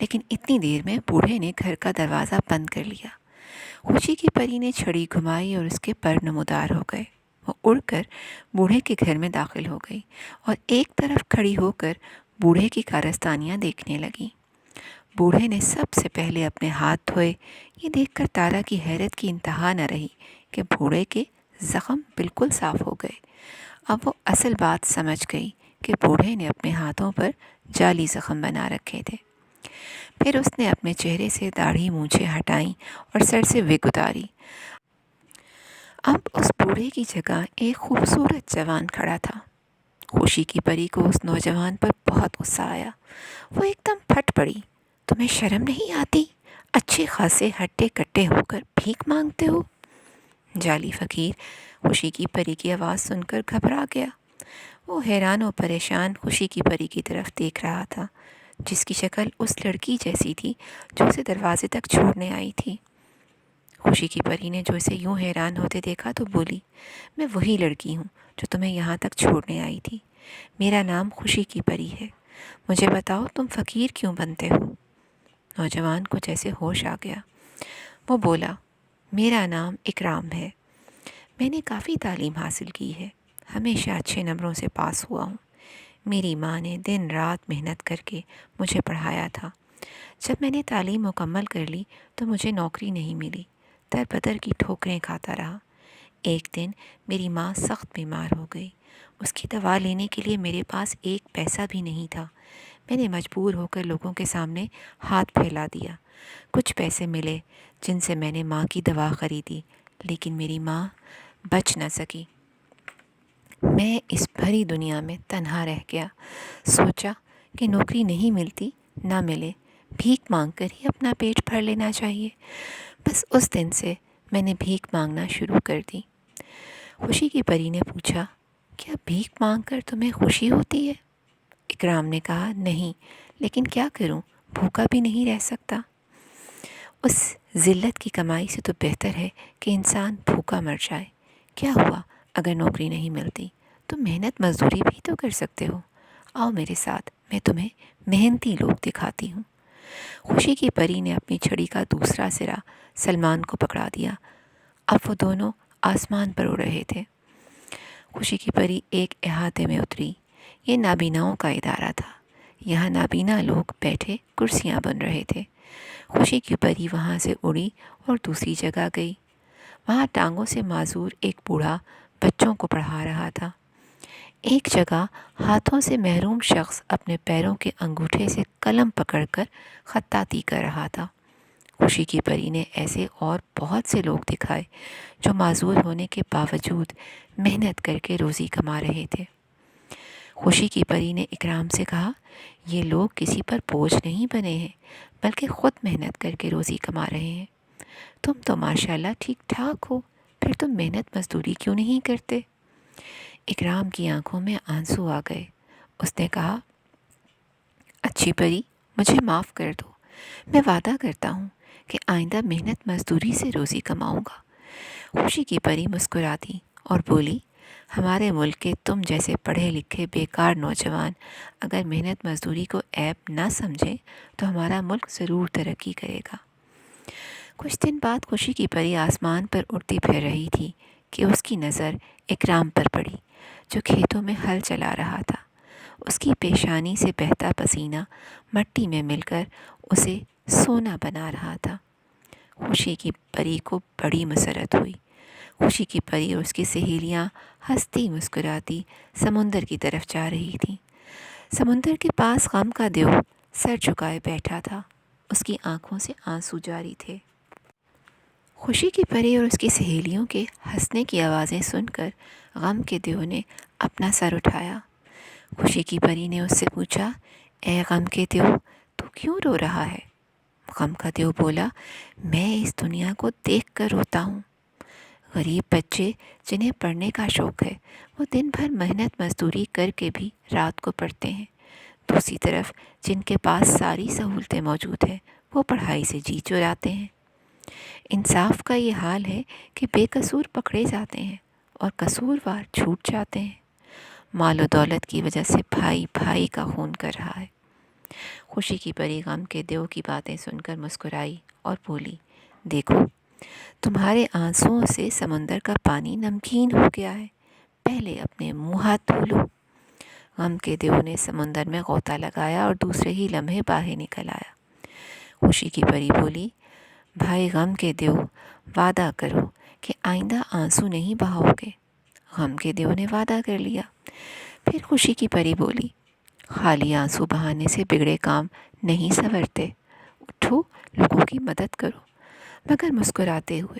لیکن اتنی دیر میں بوڑھے نے گھر کا دروازہ بند کر لیا۔ خوشی کی پری نے چھڑی گھمائی اور اس کے پر نمودار ہو گئے۔ وہ اڑ کر بوڑھے کے گھر میں داخل ہو گئی اور ایک طرف کھڑی ہو کر بوڑھے کی کارستانیاں دیکھنے لگی۔ بوڑھے نے سب سے پہلے اپنے ہاتھ دھوئے۔ یہ دیکھ کر تارا کی حیرت کی انتہا نہ رہی کہ بوڑھے کے زخم بالکل صاف ہو گئے۔ اب وہ اصل بات سمجھ گئی کہ بوڑھے نے اپنے ہاتھوں پر جعلی زخم بنا رکھے تھے۔ پھر اس نے اپنے چہرے سے داڑھی مونچھیں ہٹائیں اور سر سے وگ اتاری۔ اب اس بوڑھے کی جگہ ایک خوبصورت جوان کھڑا تھا۔ خوشی کی پری کو اس نوجوان پر بہت غصہ آیا۔ وہ ایک دم پھٹ پڑی۔ تمہیں شرم نہیں آتی؟ اچھے خاصے ہٹے کٹے ہو کر بھیک مانگتے ہو؟ جعلی فقیر خوشی کی پری کی آواز سن کر گھبرا گیا۔ وہ حیران و پریشان خوشی کی پری کی طرف دیکھ رہا تھا، جس کی شکل اس لڑکی جیسی تھی جو اسے دروازے تک چھوڑنے آئی تھی۔ خوشی کی پری نے جو اسے یوں حیران ہوتے دیکھا تو بولی، میں وہی لڑکی ہوں جو تمہیں یہاں تک چھوڑنے آئی تھی۔ میرا نام خوشی کی پری ہے۔ مجھے بتاؤ تم فقیر کیوں بنتے ہو؟ نوجوان کو جیسے ہوش آ گیا۔ وہ بولا، میرا نام اکرام ہے۔ میں نے کافی تعلیم حاصل کی ہے، ہمیشہ اچھے نمبروں سے پاس ہوا ہوں۔ میری ماں نے دن رات محنت کر کے مجھے پڑھایا تھا۔ جب میں نے تعلیم مکمل کر لی تو مجھے نوکری نہیں ملی، در بدر کی ٹھوکریں کھاتا رہا۔ ایک دن میری ماں سخت بیمار ہو گئی۔ اس کی دوا لینے کے لیے میرے پاس ایک پیسہ بھی نہیں تھا۔ میں نے مجبور ہو کر لوگوں کے سامنے ہاتھ پھیلا دیا۔ کچھ پیسے ملے جن سے میں نے ماں کی دوا خریدی، لیکن میری ماں بچ نہ سکی۔ میں اس بھری دنیا میں تنہا رہ گیا۔ سوچا کہ نوکری نہیں ملتی نہ ملے، بھیک مانگ کر ہی اپنا پیٹ بھر لینا چاہیے۔ بس اس دن سے میں نے بھیک مانگنا شروع کر دی۔ خوشی کی پری نے پوچھا، کیا بھیک مانگ کر تمہیں خوشی ہوتی ہے؟ اکرام نے کہا، نہیں، لیکن کیا کروں، بھوکا بھی نہیں رہ سکتا۔ اس ذلت کی کمائی سے تو بہتر ہے کہ انسان بھوکا مر جائے۔ کیا ہوا اگر نوکری نہیں ملتی؟ تم محنت مزدوری بھی تو کر سکتے ہو۔ آؤ میرے ساتھ، میں تمہیں محنتی لوگ دکھاتی ہوں۔ خوشی کی پری نے اپنی چھڑی کا دوسرا سرا سلمان کو پکڑا دیا۔ اب وہ دونوں آسمان پر اڑ رہے تھے۔ خوشی کی پری ایک احاطے میں اتری۔ یہ نابیناؤں کا ادارہ تھا۔ یہاں نابینا لوگ بیٹھے کرسیاں بن رہے تھے۔ خوشی کی پری وہاں سے اڑی اور دوسری جگہ گئی۔ وہاں ٹانگوں سے معذور ایک بوڑھا بچوں کو پڑھا رہا تھا۔ ایک جگہ ہاتھوں سے محروم شخص اپنے پیروں کے انگوٹھے سے قلم پکڑ کر خطاطی کر رہا تھا۔ خوشی کی پری نے ایسے اور بہت سے لوگ دکھائے جو معذور ہونے کے باوجود محنت کر کے روزی کما رہے تھے۔ خوشی کی پری نے اکرام سے کہا، یہ لوگ کسی پر بوجھ نہیں بنے ہیں، بلکہ خود محنت کر کے روزی کما رہے ہیں۔ تم تو ماشاءاللہ ٹھیک ٹھاک ہو، پھر تم محنت مزدوری کیوں نہیں کرتے؟ اکرام کی آنکھوں میں آنسو آ گئے۔ اس نے کہا، اچھی پری، مجھے معاف کر دو۔ میں وعدہ کرتا ہوں کہ آئندہ محنت مزدوری سے روزی کماؤں گا۔ خوشی کی پری مسکرا دی اور بولی، ہمارے ملک کے تم جیسے پڑھے لکھے بیکار نوجوان اگر محنت مزدوری کو عیب نہ سمجھیں تو ہمارا ملک ضرور ترقی کرے گا۔ کچھ دن بعد خوشی کی پری آسمان پر اڑتی پھر رہی تھی کہ اس کی نظر اکرام پر پڑی، جو کھیتوں میں ہل چلا رہا تھا۔ اس کی پیشانی سے بہتا پسینہ مٹی میں مل کر اسے سونا بنا رہا تھا۔ خوشی کی پری کو بڑی مسرت ہوئی۔ خوشی کی پری اور اس کی سہیلیاں ہنستی مسکراتی سمندر کی طرف جا رہی تھیں۔ سمندر کے پاس غم کا دیو سر جھکائے بیٹھا تھا۔ اس کی آنکھوں سے آنسو جاری تھے۔ خوشی کی پری اور اس کی سہیلیوں کے ہنسنے کی آوازیں سن کر غم کے دیو نے اپنا سر اٹھایا۔ خوشی کی پری نے اس سے پوچھا، اے غم کے دیو، تو کیوں رو رہا ہے؟ غم کا دیو بولا، میں اس دنیا کو دیکھ کر روتا ہوں۔ غریب بچے جنہیں پڑھنے کا شوق ہے وہ دن بھر محنت مزدوری کر کے بھی رات کو پڑھتے ہیں۔ دوسری طرف جن کے پاس ساری سہولتیں موجود ہیں وہ پڑھائی سے جی چراتے ہیں۔ انصاف کا یہ حال ہے کہ بے قصور پکڑے جاتے ہیں اور قصوروار چھوٹ جاتے ہیں۔ مال و دولت کی وجہ سے بھائی بھائی کا خون کر رہا ہے۔ خوشی کی پری غم کے دیو کی باتیں سن کر مسکرائی اور بولی، دیکھو تمہارے آنسوؤں سے سمندر کا پانی نمکین ہو گیا ہے، پہلے اپنے منہ ہاتھ دھو لو۔ غم کے دیو نے سمندر میں غوطہ لگایا اور دوسرے ہی لمحے باہر نکل آیا۔ خوشی کی پری بولی، بھائی غم کے دیو، وعدہ کرو کہ آئندہ آنسو نہیں بہاؤ گے۔ غم کے دیو نے وعدہ کر لیا۔ پھر خوشی کی پری بولی، خالی آنسو بہانے سے بگڑے کام نہیں سنورتے، اٹھو لوگوں کی مدد کرو، مگر مسکراتے ہوئے۔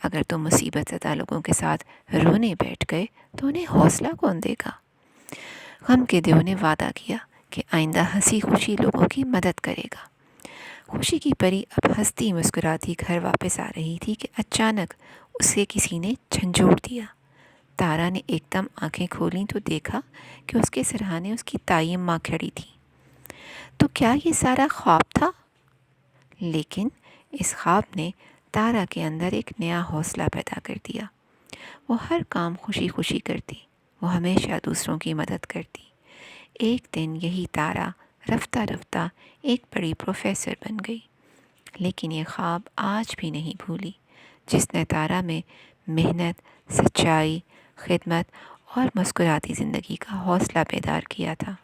اگر تم مصیبت زدہ لوگوں کے ساتھ رونے بیٹھ گئے تو انہیں حوصلہ کون دے گا؟ غم کے دیو نے وعدہ کیا کہ آئندہ ہنسی خوشی لوگوں کی مدد کرے گا۔ خوشی کی پری اب ہنستی مسکراتی گھر واپس آ رہی تھی کہ اچانک اسے کسی نے جھنجھوڑ دیا۔ تارا نے ایک دم آنکھیں کھولیں تو دیکھا کہ اس کے سرہانے اس کی تائیم ماں کھڑی تھی۔ تو کیا یہ سارا خواب تھا؟ لیکن اس خواب نے تارا کے اندر ایک نیا حوصلہ پیدا کر دیا۔ وہ ہر کام خوشی خوشی کرتی، وہ ہمیشہ دوسروں کی مدد کرتی۔ ایک دن یہی تارا رفتہ رفتہ ایک بڑی پروفیسر بن گئی، لیکن یہ خواب آج بھی نہیں بھولی جس نے تارا میں محنت، سچائی، خدمت اور مسکراتی زندگی کا حوصلہ بیدار کیا تھا۔